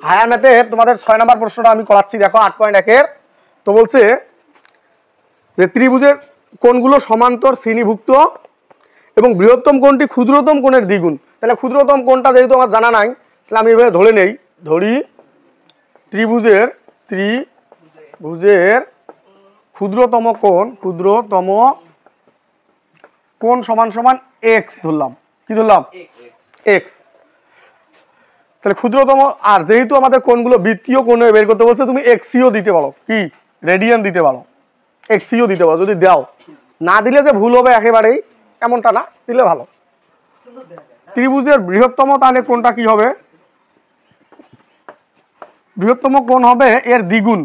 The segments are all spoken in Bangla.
হায়ার ম্যাথে তোমাদের 6 নম্বর প্রশ্নটা আমি করাচ্ছি, দেখো 8.1 তো বলছে যে ত্রিভুজের কোণগুলো সমান্তর শ্রেণীভুক্ত এবং বৃহত্তম কোণটি ক্ষুদ্রতম কোণের দ্বিগুণ। তাহলে ক্ষুদ্রতম কোণটা যেহেতু আমার জানা নাই, তাহলে আমি এভাবে ধরে নেই, ধরি ত্রিভুজের ক্ষুদ্রতম কোণ সমান সমান এক্স ধরলাম। কি ধরলাম? এক্স। তাহলে ক্ষুদ্রতম, আর যেহেতু আমাদের কোণগুলো বৃত্তীয় কোণে বের করতে বলছে, তুমি এক্সিও দিতে পারো, কি রেডিয়ান দিতে পারো, এক্সিও দিতে পারো। যদি দাও, না দিলে যে ভুল হবে একেবারেই এমনটা না, দিলে ভালো। ত্রিভুজের বৃহত্তম তাহলে কোণটা কি হবে? বৃহত্তম কোণ হবে এর দ্বিগুণ,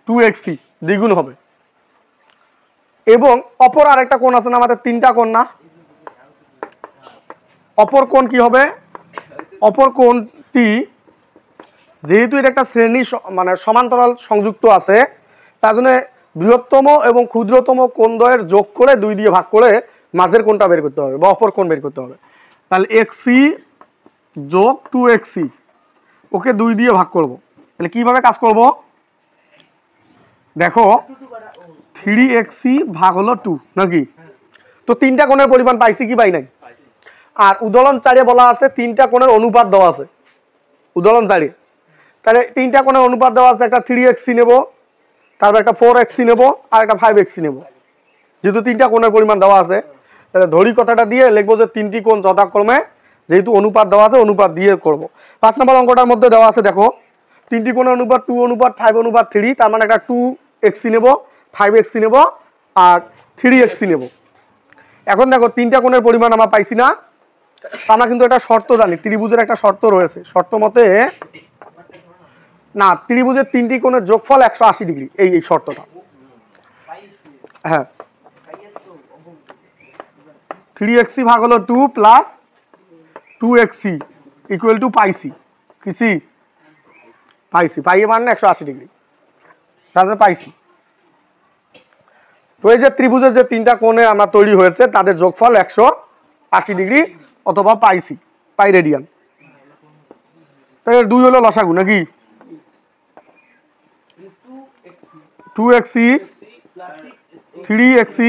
2xc দ্বিগুণ হবে। এবং অপর আরেকটা কোণ আছে না, আমাদের 3টা কোণ না, অপর কোণ কি হবে? অপর কোণটি যেহেতু এটা একটা শ্রেণী মানে সমান্তরাল সংযুক্ত আছে, তার জন্য বৃহত্তম এবং ক্ষুদ্রতম কোণদ্বয়ের যোগ করে 2 দিয়ে ভাগ করে মাঝের কোণটা বের করতে হবে বা অপর কোণ বের করতে হবে। তাহলে xc যোগ 2xc, ওকে 2 দিয়ে ভাগ করব। তাহলে কিভাবে কাজ করব দেখো, 3xc ভাগ হলো 2 নাকি? তো 3টা কোণের পরিমাণ পাইছি কি পাই নাই? আর উদাহরণ 4-এ বলা আছে 3টা কোণের অনুপাত দেওয়া আছে, উদাহরণ 4-এ। তাহলে 3টা কোণের অনুপাত দেওয়া আছে, একটা 3xc নেব, তারপর একটা 4xc নেব, আর একটা 5xc নেব। যেহেতু 3টা কোণের পরিমাণ দেওয়া আছে, তাহলে ধরি কথাটা দিয়ে লিখবো যে 3টি কোণ যথাক্রমে, যেহেতু অনুপাত দেওয়া আছে অনুপাত দিয়ে করব। 5 নম্বর অঙ্কটার মধ্যে দেওয়া আছে, দেখো 3টি কোণের অনুপাত 2:5:3, তার মানে একটা 2xc নেব, 5xc নেব আর 3xc নেব। এখন দেখো 3টা কোণের পরিমাণ আমরা পাইছি না, আমরা কিন্তু একটা শর্ত জানি, ত্রিভুজের একটা শর্ত রয়েছে, শর্ত মতে না, ত্রিভুজের 3টি কোণের যোগফল 180 ডিগ্রি, এই শর্তটা। হ্যাঁ, 3xc ভাগ হলো 2 প্লাস 2xc ইকুয়াল টু পাইসি, কিসি পাইসি, পাই মানে 180 ডিগ্রি, তাহলে পাইসি। তো এই যে ত্রিভুজের যে 3টা কোণে আমরা তৈরি হয়েছে, তাদের যোগফল 180 ডিগ্রি অথবা পাইসি, পাই রেডিয়ান। তাহলে 2 হলো লসাগু নাকি? 2xc 3xc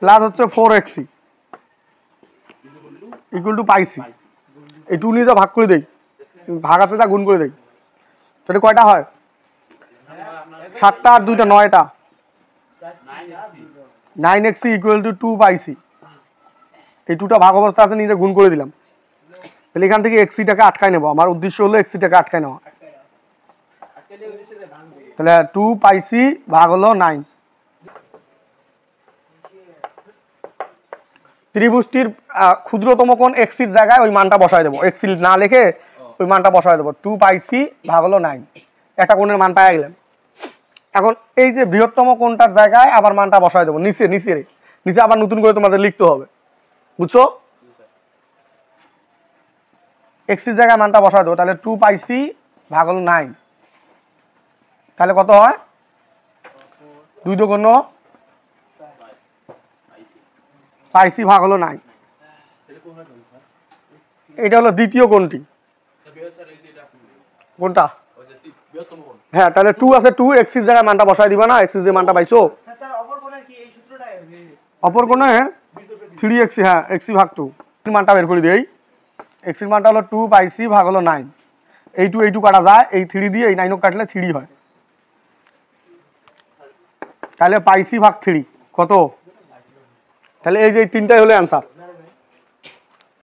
প্লাস হচ্ছে 4xc ইকুয়াল টু পাইসি। এই 2 নিয়ে যা ভাগ করে দেই, ভাগ আছে যা গুণ করে দেই, তাহলে কয়টা হয়? 7টা আর 2টা 9টা, 9xc ইকুয়াল টু 2 পাইসি। এই 2টা ভাগ অবস্থা আছে, নিজে গুণ করে দিলাম। তাহলে এখান থেকে xcটাকে আটকায় নেব, আমার উদ্দেশ্য হলো xcটাকে আটকায় নেওয়া। তাহলে 2 পাইসি ভাগ হলো 9। ত্রিভুজটির ক্ষুদ্রতম কোণ xc-র জায়গায় ওই মানটা বসায় দেবো, xc না লিখে ওই মানটা বসায় দেবো, 2 পাইসি ভাগ হলো 9। একটা কোণের মান পাওয়া গেলেন। এখন এই যে বৃহত্তম কোণটার জায়গায় আবার মানটা বসায় দেবো, নিচে আবার নতুন করে তোমাদের লিখতে হবে, বুঝছো? xc-র জায়গায় মানটা বসায় দেবো, তাহলে 2 পাইসি ভাগ হলো 9, তাহলে কত হয়? 2 দুগুণ পাইসি ভাগ হলো 9। এটা হলো দ্বিতীয় কোণটি, কোনটা? হ্যাঁ, তাহলে 2 আছে, 2 xc-র জায়গায় মানটা বসায় দিবা না, xc যে মানটা পাইছো। অপর কোণে 3xc, হ্যাঁ xc ভাগ 2 মানটা বের করে দেই। xc-র মানটা হলো 2 পাইসি ভাগ হলো 9। এই 2 কাটা যায়, এই 3 দিয়ে এই 9 কাটলে 3 হয়, তাহলে পাইসি ভাগ 3 কত? তাহলে এই যে 3টাই হলো অ্যান্সার।